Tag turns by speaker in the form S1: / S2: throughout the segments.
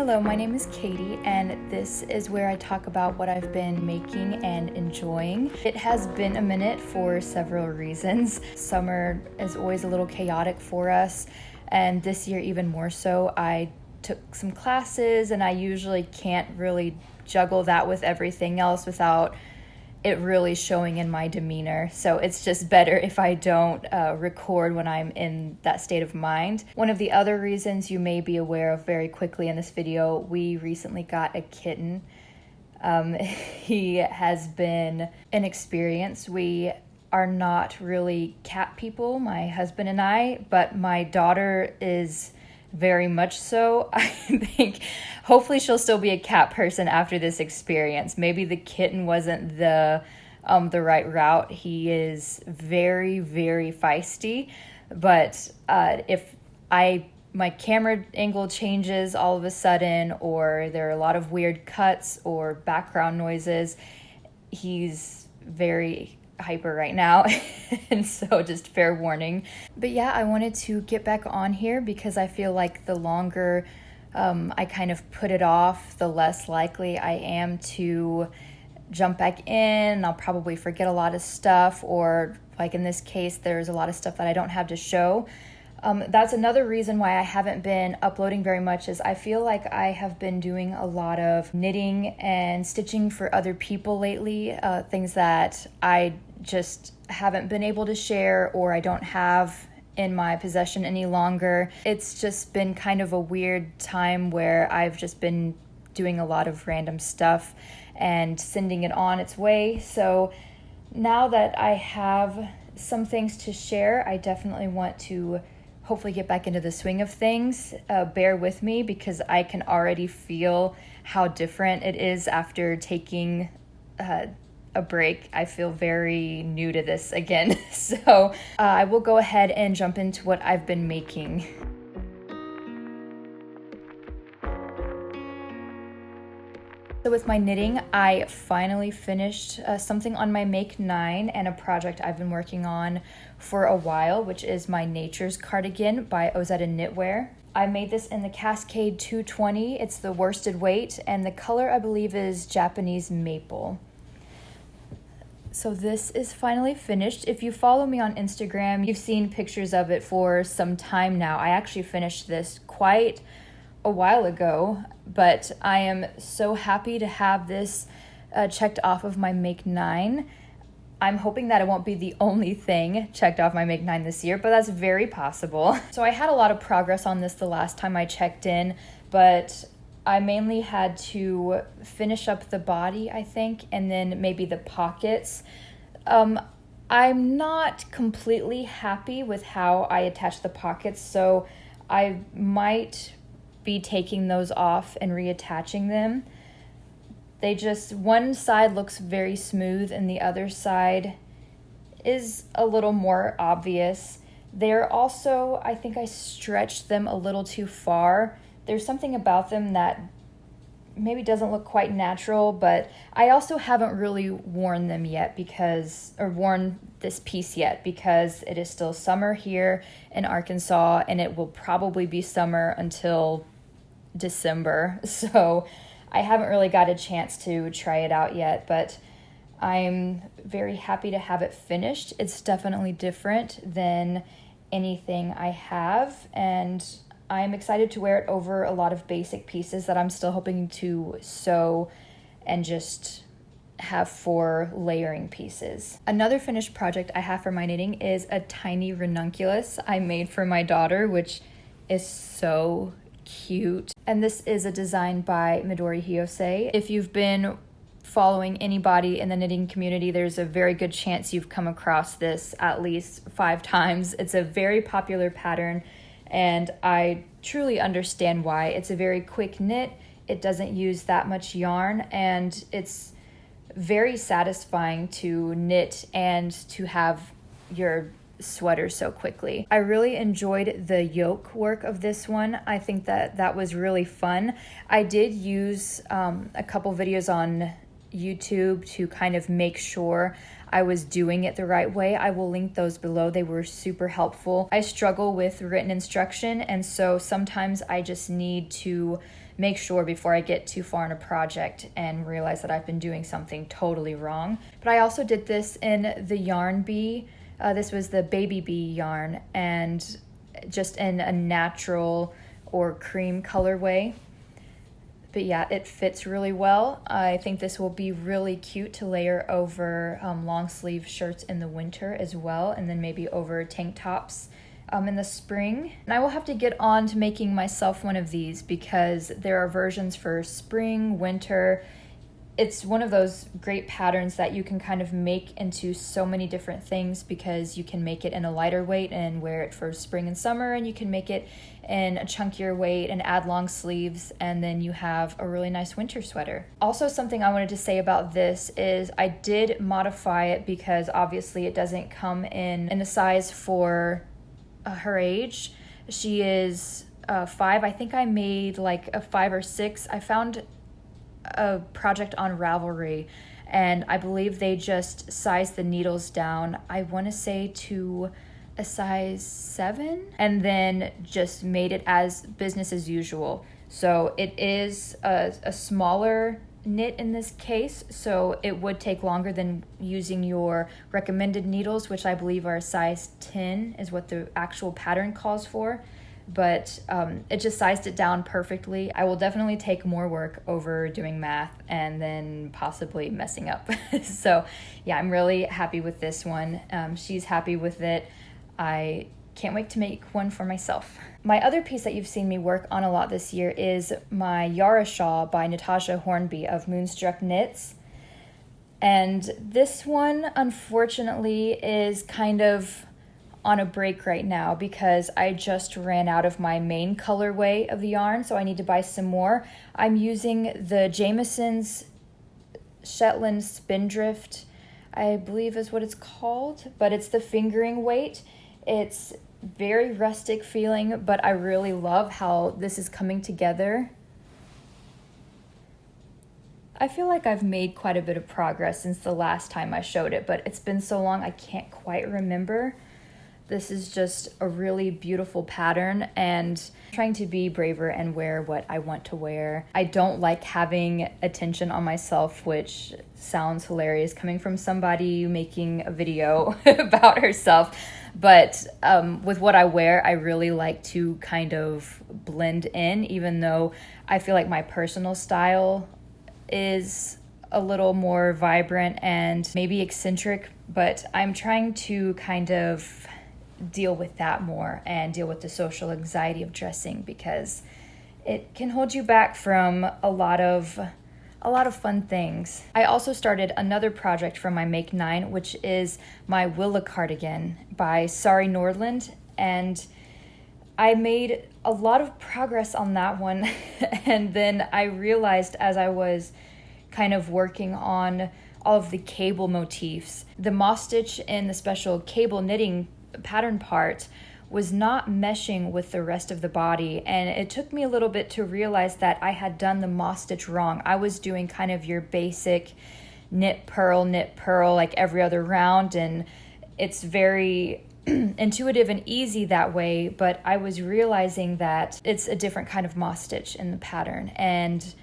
S1: Hello, my name is Katie, and this is where I talk about what I've been making and enjoying. It has been a minute for several reasons. Summer is always a little chaotic for us, and this year even more so. I took some classes, and I usually can't really juggle that with everything else without it really showing in my demeanor. So it's just better if I don't record when I'm in that state of mind. One of the other reasons you may be aware of very quickly in this video, we recently got a kitten. He has been an experience. We are not really cat people, my husband and I, but my daughter is very much so. I think hopefully she'll still be a cat person after this experience. Maybe the kitten wasn't the right route. He is very, very feisty, but if my camera angle changes all of a sudden, or there are a lot of weird cuts or background noises, he's very hyper right now. And so just fair warning. But yeah, I wanted to get back on here because I feel like the longer I kind of put it off, the less likely I am to jump back in. I'll probably forget a lot of stuff, or like in this case, there's a lot of stuff that I don't have to show. That's another reason why I haven't been uploading very much, is I feel like I have been doing a lot of knitting and stitching for other people lately, things that I just haven't been able to share or I don't have in my possession any longer. It's just been kind of a weird time where I've just been doing a lot of random stuff and sending it on its way. So now that I have some things to share, I definitely want to hopefully get back into the swing of things. Bear with me because I can already feel how different it is after taking a break. I feel very new to this again. So I will go ahead and jump into what I've been making. So with my knitting, I finally finished something on my Make 9 and a project I've been working on for a while, which is my Nature's Cardigan by Ozetta Knitwear. I made this in the Cascade 220. It's the worsted weight, and the color I believe is Japanese maple. So this is finally finished. If you follow me on Instagram, you've seen pictures of it for some time now. I actually finished this quite a while ago, but I am so happy to have this checked off of my Make 9. I'm hoping that it won't be the only thing checked off my Make 9 this year, but that's very possible. So I had a lot of progress on this the last time I checked in, but I mainly had to finish up the body, I think, and then maybe the pockets. I'm not completely happy with how I attach the pockets, so I might be taking those off and reattaching them. One side looks very smooth and the other side is a little more obvious. They're also, I think I stretched them a little too far. There's something about them that maybe doesn't look quite natural, but I also haven't really worn them yet worn this piece yet because it is still summer here in Arkansas, and it will probably be summer until December. So I haven't really got a chance to try it out yet, but I'm very happy to have it finished. It's definitely different than anything I have, and I'm excited to wear it over a lot of basic pieces that I'm still hoping to sew and just have for layering pieces. Another finished project I have for my knitting is a tiny ranunculus I made for my daughter, which is so cute. And this is a design by Midori Hirose. If you've been following anybody in the knitting community, there's a very good chance you've come across this at least 5 times. It's a very popular pattern, and I truly understand why. It's a very quick knit. It doesn't use that much yarn, and it's very satisfying to knit and to have your sweater so quickly. I really enjoyed the yoke work of this one. I think that was really fun. I did use a couple videos on YouTube to kind of make sure I was doing it the right way. I will link those below. They were super helpful. I struggle with written instruction, and so sometimes I just need to make sure before I get too far in a project and realize that I've been doing something totally wrong. But I also did this in the yarn bee. This was the baby bee yarn, and just in a natural or cream colorway. But yeah, it fits really well. I think this will be really cute to layer over long sleeve shirts in the winter as well, and then maybe over tank tops in the spring. And I will have to get on to making myself one of these because there are versions for spring, winter. It's one of those great patterns that you can kind of make into so many different things because you can make it in a lighter weight and wear it for spring and summer, and you can make it in a chunkier weight and add long sleeves, and then you have a really nice winter sweater. Also, something I wanted to say about this is I did modify it because obviously it doesn't come in a size for her age. She is 5. I think I made like a 5 or 6. I found a project on Ravelry, and I believe they just sized the needles down, I want to say to a size 7, and then just made it as business as usual. So it is a smaller knit in this case, so it would take longer than using your recommended needles, which I believe are a size 10 is what the actual pattern calls for. But it just sized it down perfectly. I will definitely take more work over doing math and then possibly messing up. So yeah, I'm really happy with this one. She's happy with it. I can't wait to make one for myself. My other piece that you've seen me work on a lot this year is my Yara Shawl by Natasha Hornby of Moonstruck Knits. And this one, unfortunately, is kind of on a break right now because I just ran out of my main colorway of the yarn, so I need to buy some more. I'm using the Jamieson's Shetland Spindrift, I believe is what it's called, but it's the fingering weight. It's very rustic feeling, but I really love how this is coming together. I feel like I've made quite a bit of progress since the last time I showed it, but it's been so long I can't quite remember. This is just a really beautiful pattern, and I'm trying to be braver and wear what I want to wear. I don't like having attention on myself, which sounds hilarious coming from somebody making a video about herself. But with what I wear, I really like to kind of blend in, even though I feel like my personal style is a little more vibrant and maybe eccentric, but I'm trying to kind of deal with that more and deal with the social anxiety of dressing because it can hold you back from a lot of fun things. I also started another project from my No.9, which is my Willa Cardigan by Sari Nordlund, and I made a lot of progress on that one. And then I realized as I was kind of working on all of the cable motifs, the moss stitch in the special cable knitting pattern part was not meshing with the rest of the body, and it took me a little bit to realize that I had done the moss stitch wrong. I was doing kind of your basic knit purl like every other round, and it's very intuitive and easy that way, but I was realizing that it's a different kind of moss stitch in the pattern, and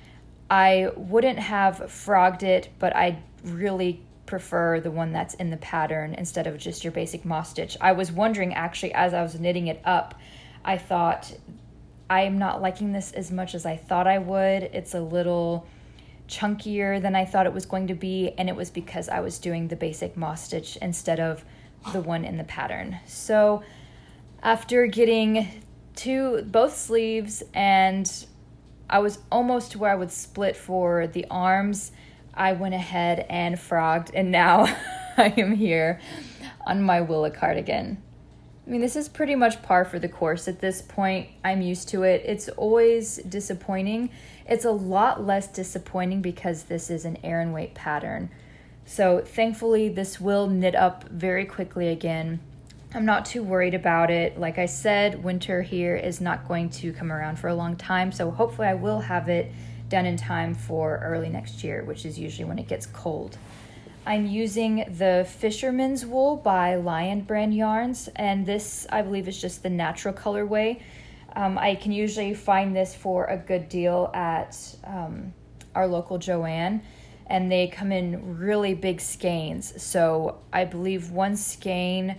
S1: I wouldn't have frogged it, but I really prefer the one that's in the pattern instead of just your basic moss stitch. I was wondering actually as I was knitting it up, I thought I'm not liking this as much as I thought I would. It's a little chunkier than I thought it was going to be, and it was because I was doing the basic moss stitch instead of the one in the pattern. So after getting to both sleeves and I was almost to where I would split for the arms, I went ahead and frogged, and now I am here on my Willa cardigan. I mean, this is pretty much par for the course at this point. I'm used to it. It's always disappointing. It's a lot less disappointing because this is an Aran weight pattern. So thankfully, this will knit up very quickly again. I'm not too worried about it. Like I said, winter here is not going to come around for a long time, so hopefully I will have it done in time for early next year, which is usually when it gets cold. I'm using the Fisherman's Wool by Lion brand yarns, and this I believe is just the natural colorway. I can usually find this for a good deal at our local Joann, and they come in really big skeins. So I believe one skein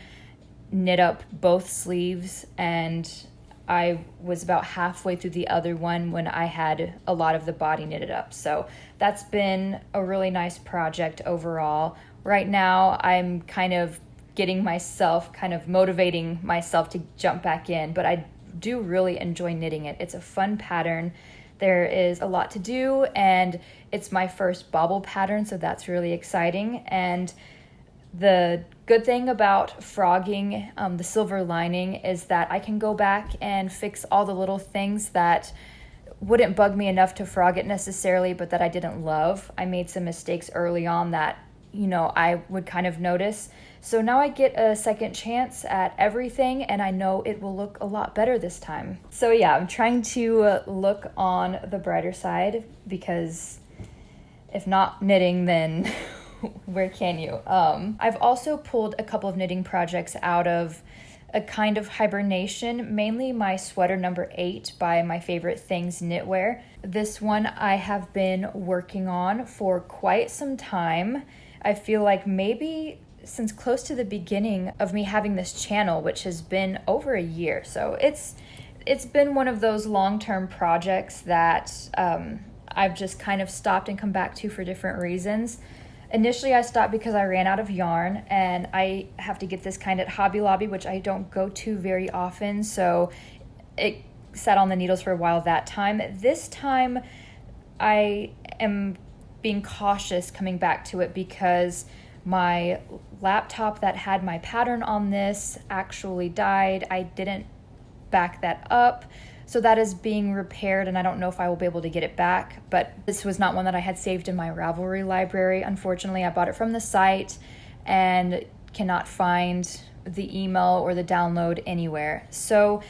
S1: knit up both sleeves, and I was about halfway through the other one when I had a lot of the body knitted up. So that's been a really nice project overall. Right now, I'm kind of getting myself, kind of motivating myself to jump back in, but I do really enjoy knitting it. It's a fun pattern. There is a lot to do, and it's my first bobble pattern, so that's really exciting. And the good thing about frogging the silver lining is that I can go back and fix all the little things that wouldn't bug me enough to frog it necessarily, but that I didn't love. I made some mistakes early on that, I would kind of notice. So now I get a second chance at everything, and I know it will look a lot better this time. So yeah, I'm trying to look on the brighter side, because if not knitting, then where can you? I've also pulled a couple of knitting projects out of a kind of hibernation, mainly my sweater number 8 by My Favorite Things Knitwear. This one I have been working on for quite some time. I feel like maybe since close to the beginning of me having this channel, which has been over a year. So it's been one of those long-term projects that I've just kind of stopped and come back to for different reasons. Initially, I stopped because I ran out of yarn, and I have to get this kind at Hobby Lobby, which I don't go to very often, so it sat on the needles for a while that time. This time, I am being cautious coming back to it because my laptop that had my pattern on this actually died. I didn't back that up. So that is being repaired, and I don't know if I will be able to get it back, but this was not one that I had saved in my Ravelry library. Unfortunately, I bought it from the site and cannot find the email or the download anywhere. So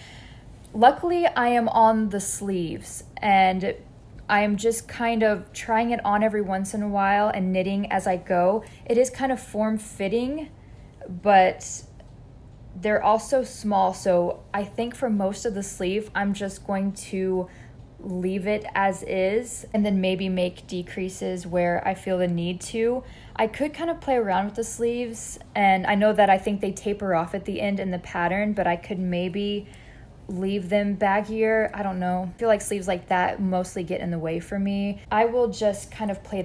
S1: luckily I am on the sleeves, and I am just kind of trying it on every once in a while and knitting as I go. It is kind of form-fitting, but they're also small, so I think for most of the sleeve, I'm just going to leave it as is and then maybe make decreases where I feel the need to. I could kind of play around with the sleeves, and I know that I think they taper off at the end in the pattern, but I could maybe leave them baggier. I don't know. I feel like sleeves like that mostly get in the way for me. I will just kind of play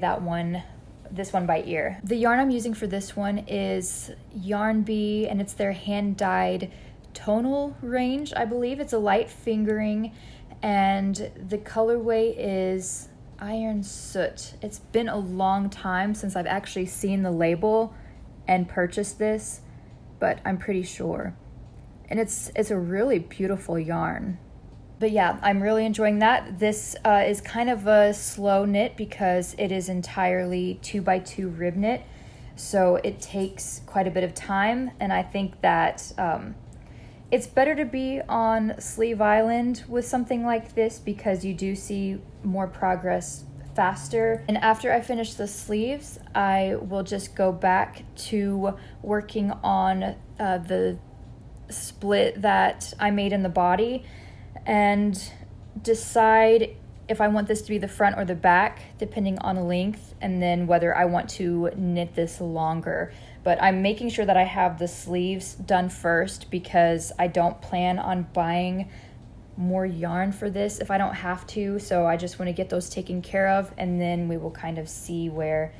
S1: this one by ear. The yarn I'm using for this one is Yarn Bee, and it's their hand-dyed tonal range, I believe. It's a light fingering, and the colorway is Iron Soot. It's been a long time since I've actually seen the label and purchased this, but I'm pretty sure. And it's a really beautiful yarn. But yeah, I'm really enjoying that. This is kind of a slow knit because it is entirely 2x2 rib knit. So it takes quite a bit of time. And I think that it's better to be on Sleeve Island with something like this because you do see more progress faster. And after I finish the sleeves, I will just go back to working on the split that I made in the body and decide if I want this to be the front or the back, depending on the length, and then whether I want to knit this longer. But I'm making sure that I have the sleeves done first because I don't plan on buying more yarn for this if I don't have to. So I just want to get those taken care of, and then we will kind of see where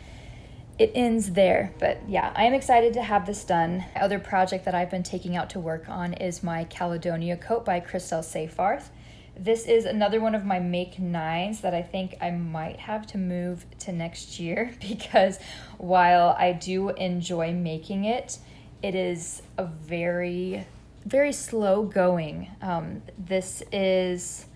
S1: it ends there. But yeah, I am excited to have this done. The other project that I've been taking out to work on is my Caledonia Coat by Christel Seyfarth. This is another one of my Make 9s that I think I might have to move to next year because while I do enjoy making it, it is a very, very slow going. This is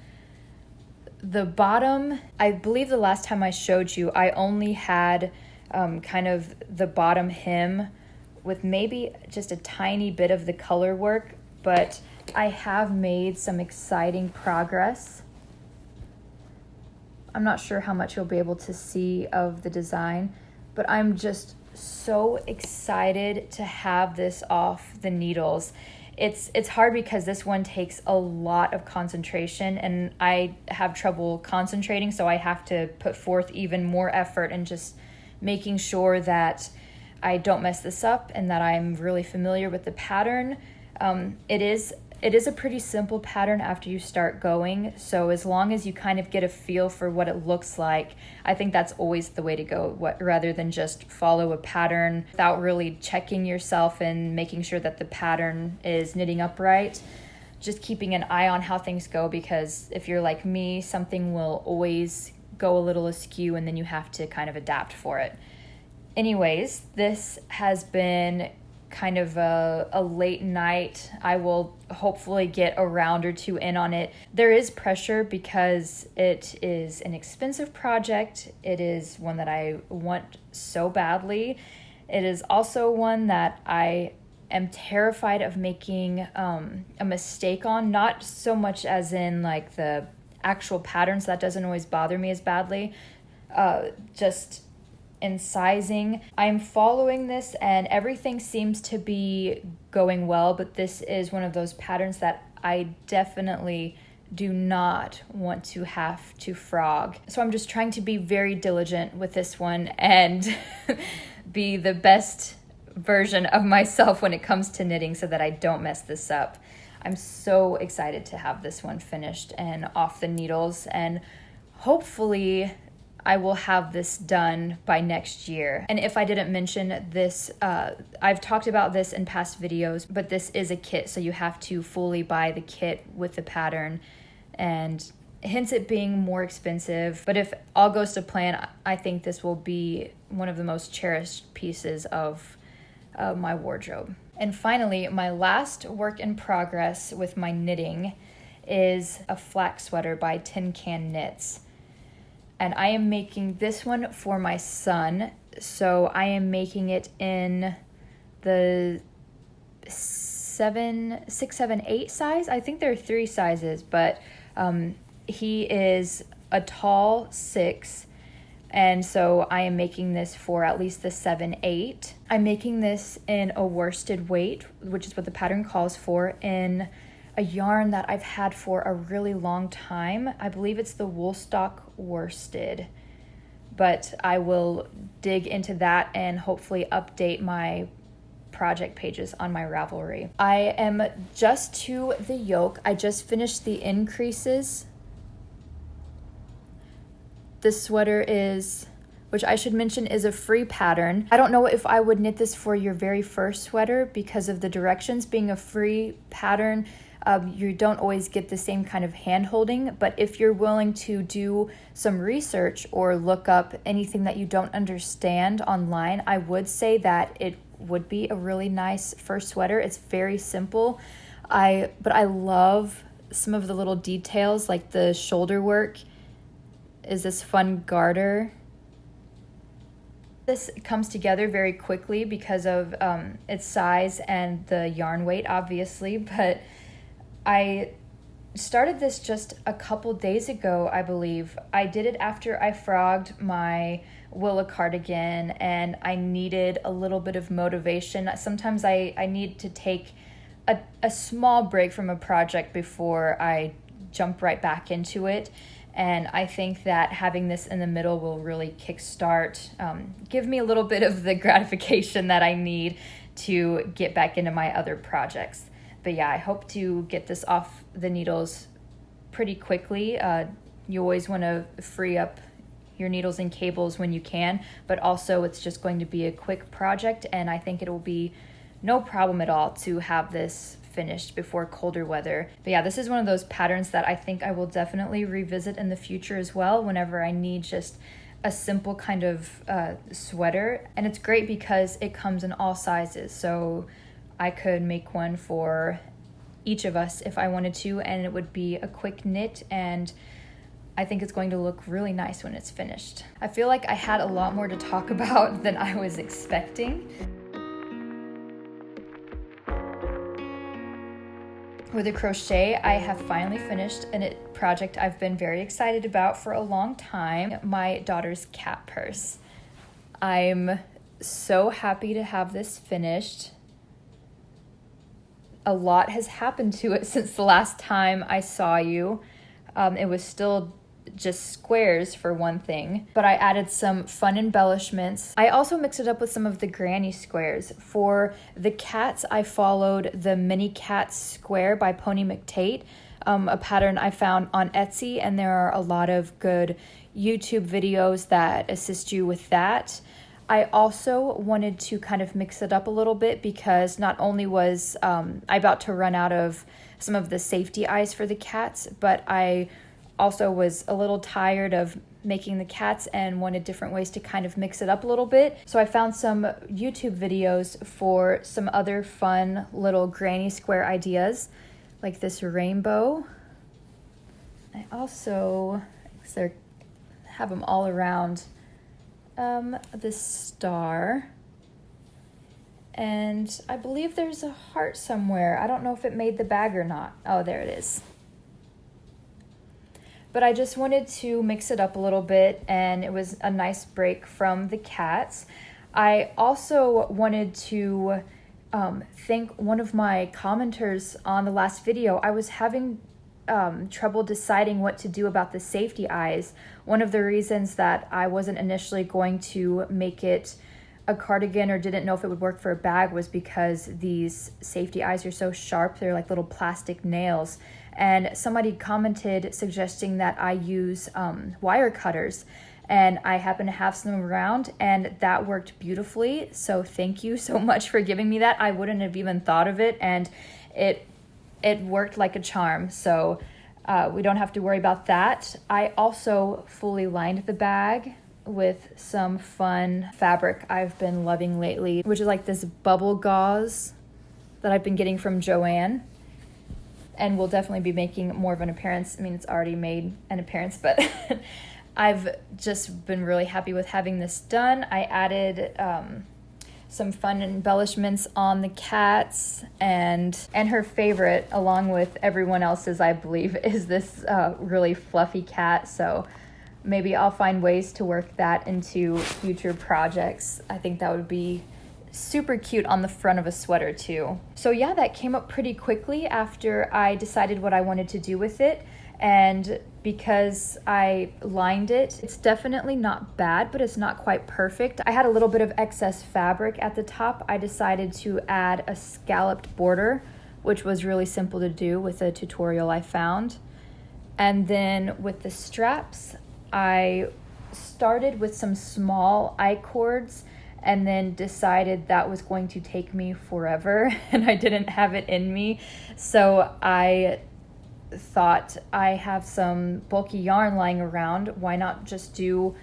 S1: the bottom. I believe the last time I showed you, I only had kind of the bottom hem with maybe just a tiny bit of the color work, but I have made some exciting progress. I'm not sure how much you'll be able to see of the design, but I'm just so excited to have this off the needles. It's hard because this one takes a lot of concentration, and I have trouble concentrating, so I have to put forth even more effort in just making sure that I don't mess this up and that I'm really familiar with the pattern. It is a pretty simple pattern after you start going, so as long as you kind of get a feel for what it looks like, I think that's always the way to go, rather than just follow a pattern without really checking yourself and making sure that the pattern is knitting upright. Just keeping an eye on how things go, because if you're like me, something will always go a little askew and then you have to kind of adapt for it. Anyways, this has been kind of a late night. I will hopefully get a round or two in on it. There is pressure because it is an expensive project. It is one that I want so badly. It is also one that I am terrified of making a mistake on, not so much as in like the actual patterns. That doesn't always bother me as badly. Just in sizing. I'm following this and everything seems to be going well, but this is one of those patterns that I definitely do not want to have to frog. So I'm just trying to be very diligent with this one and be the best version of myself when it comes to knitting so that I don't mess this up. I'm so excited to have this one finished and off the needles, and hopefully I will have this done by next year. And if I didn't mention this, I've talked about this in past videos, but this is a kit, so you have to fully buy the kit with the pattern, and hence it being more expensive. But if all goes to plan, I think this will be one of the most cherished pieces of my wardrobe. And finally, my last work in progress with my knitting is a flax sweater by Tin Can Knits. And I am making this one for my son. So I am making it in the 6, 7, 8 size. I think there are 3 sizes, but he is a tall 6. And so I am making this for at least the 7, 8. I'm making this in a worsted weight, which is what the pattern calls for, in a yarn that I've had for a really long time. I believe it's the Woolstock worsted, but I will dig into that and hopefully update my project pages on my Ravelry. I am just to the yoke. I just finished the increases. This sweater is, which I should mention is a free pattern. I don't know if I would knit this for your very first sweater because of the directions being a free pattern. You don't always get the same kind of hand holding, but if you're willing to do some research or look up anything that you don't understand online, I would say that it would be a really nice first sweater. It's very simple, but I love some of the little details, like the shoulder work is this fun garter. This comes together very quickly because of its size and the yarn weight, obviously, but I started this just a couple days ago, I believe. I did it after I frogged my Willa Cardigan and I needed a little bit of motivation. Sometimes I need to take a small break from a project before I jump right back into it. And I think that having this in the middle will really kickstart, give me a little bit of the gratification that I need to get back into my other projects. But yeah, I hope to get this off the needles pretty quickly. You always want to free up your needles and cables when you can, but also it's just going to be a quick project, and I think it will be no problem at all to have this finished before colder weather. But yeah, this is one of those patterns that I think I will definitely revisit in the future as well, whenever I need just a simple kind of sweater. And it's great because it comes in all sizes, so I could make one for each of us if I wanted to, and it would be a quick knit, and I think it's going to look really nice when it's finished. I feel like I had a lot more to talk about than I was expecting. with the crochet, I have finally finished a project I've been very excited about for a long time, my daughter's cat purse. I'm so happy to have this finished. A lot has happened to it since the last time I saw you. It was still just squares for one thing, but I added some fun embellishments. I also mixed it up with some of the granny squares. For the cats, I followed the Mini Cat Square by Pony McTate, a pattern I found on Etsy, and there are a lot of good YouTube videos that assist you with that. I also wanted to kind of mix it up a little bit because not only was I about to run out of some of the safety eyes for the cats, but I also was a little tired of making the cats and wanted different ways to kind of mix it up a little bit. So I found some YouTube videos for some other fun little granny square ideas, like this rainbow. I also have them all around this star. And I believe there's a heart somewhere. I don't know if it made the bag or not. Oh, there it is. But I just wanted to mix it up a little bit, and it was a nice break from the cats. I also wanted to thank one of my commenters on the last video. I was having trouble deciding what to do about the safety eyes. One of the reasons that I wasn't initially going to make it a cardigan or didn't know if it would work for a bag was because these safety eyes are so sharp. They're like little plastic nails. And somebody commented suggesting that I use wire cutters, and I happen to have some around, and that worked beautifully. So thank you so much for giving me that. I wouldn't have even thought of it, and it worked like a charm. So we don't have to worry about that. I also fully lined the bag with some fun fabric I've been loving lately, which is like this bubble gauze that I've been getting from Joann. And will definitely be making more of an appearance. I mean, it's already made an appearance, but I've just been really happy with having this done. I added some fun embellishments on the cats, and her favorite, along with everyone else's, I believe, is this really fluffy cat. So maybe I'll find ways to work that into future projects. I think that would be super cute on the front of a sweater too. So yeah, that came up pretty quickly after I decided what I wanted to do with it. And because I lined it, it's definitely not bad, but it's not quite perfect. I had a little bit of excess fabric at the top. I decided to add a scalloped border, which was really simple to do with a tutorial I found. And then with the straps, I started with some small I-cords and then decided that was going to take me forever and I didn't have it in me. So I thought, I have some bulky yarn lying around, why not just do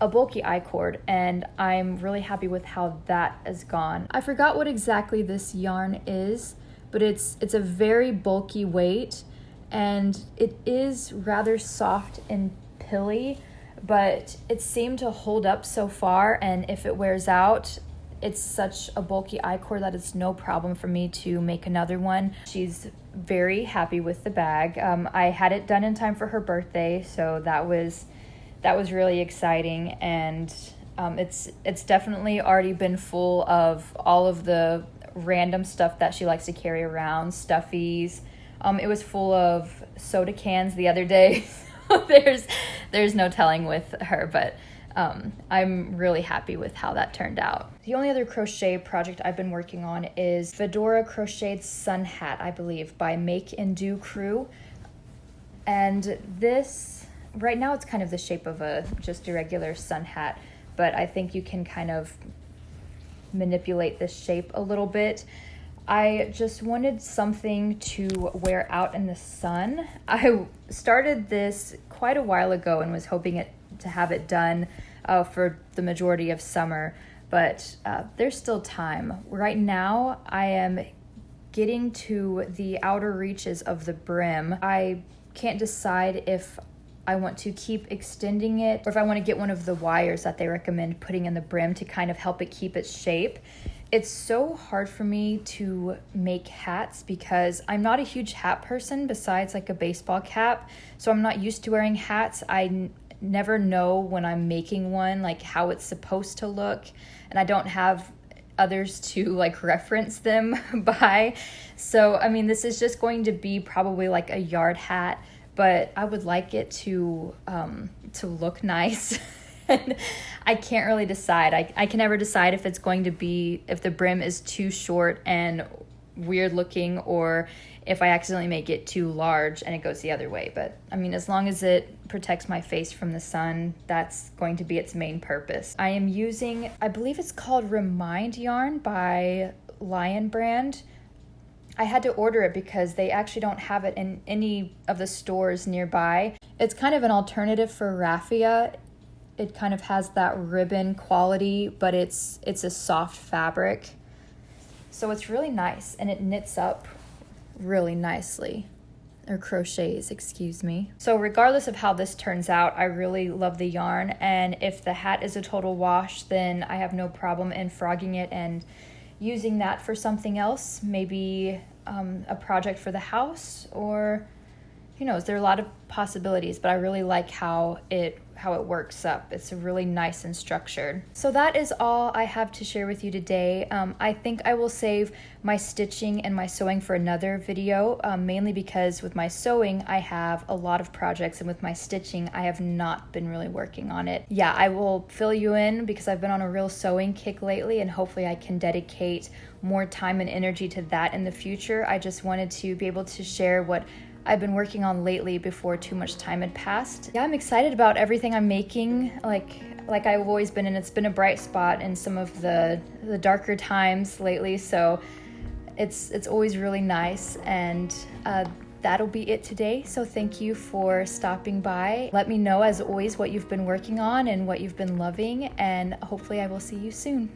S1: a bulky I-cord? And I'm really happy with how that has gone. I forgot what exactly this yarn is, but it's a very bulky weight, and it is rather soft and pilly, but it seemed to hold up so far, and if it wears out, it's such a bulky I-cord that it's no problem for me to make another one. She's very happy with the bag. I had it done in time for her birthday, so that was really exciting, and it's definitely already been full of all of the random stuff that she likes to carry around, stuffies. It was full of soda cans the other day. There's no telling with her, but I'm really happy with how that turned out. The only other crochet project I've been working on is Fedora Crocheted Sun Hat, I believe, by Make and Do Crew. And this, right now it's kind of the shape of just a regular sun hat, but I think you can kind of manipulate this shape a little bit. I just wanted something to wear out in the sun. I started this quite a while ago and was hoping to have it done for the majority of summer, but there's still time. Right now, I am getting to the outer reaches of the brim. I can't decide if I want to keep extending it or if I want to get one of the wires that they recommend putting in the brim to kind of help it keep its shape. It's so hard for me to make hats because I'm not a huge hat person besides like a baseball cap. So I'm not used to wearing hats. I never know when I'm making one, like how it's supposed to look. And I don't have others to like reference them by. So, I mean, this is just going to be probably like a yard hat, but I would like it to look nice. And I can't really decide. I can never decide if it's going to be, if the brim is too short and weird looking, or if I accidentally make it too large and it goes the other way. But I mean, as long as it protects my face from the sun, that's going to be its main purpose. I am using, I believe it's called Remind yarn by Lion brand. I had to order it because they actually don't have it in any of the stores nearby. It's kind of an alternative for raffia. It kind of has that ribbon quality, but it's a soft fabric. So it's really nice, and it knits up really nicely, or crochets, excuse me. So regardless of how this turns out, I really love the yarn, and if the hat is a total wash, then I have no problem in frogging it and using that for something else, maybe a project for the house, or who knows, there are a lot of possibilities, but I really like how it works up. It's really nice and structured. So that is all I have to share with you today. I think I will save my stitching and my sewing for another video, mainly because with my sewing, I have a lot of projects, and with my stitching, I have not been really working on it. Yeah, I will fill you in because I've been on a real sewing kick lately, and hopefully I can dedicate more time and energy to that in the future. I just wanted to be able to share what I've been working on lately before too much time had passed. Yeah, I'm excited about everything I'm making, like I've always been, and it's been a bright spot in some of the darker times lately, so it's always really nice, and that'll be it today. So thank you for stopping by. Let me know, as always, what you've been working on and what you've been loving, and hopefully I will see you soon.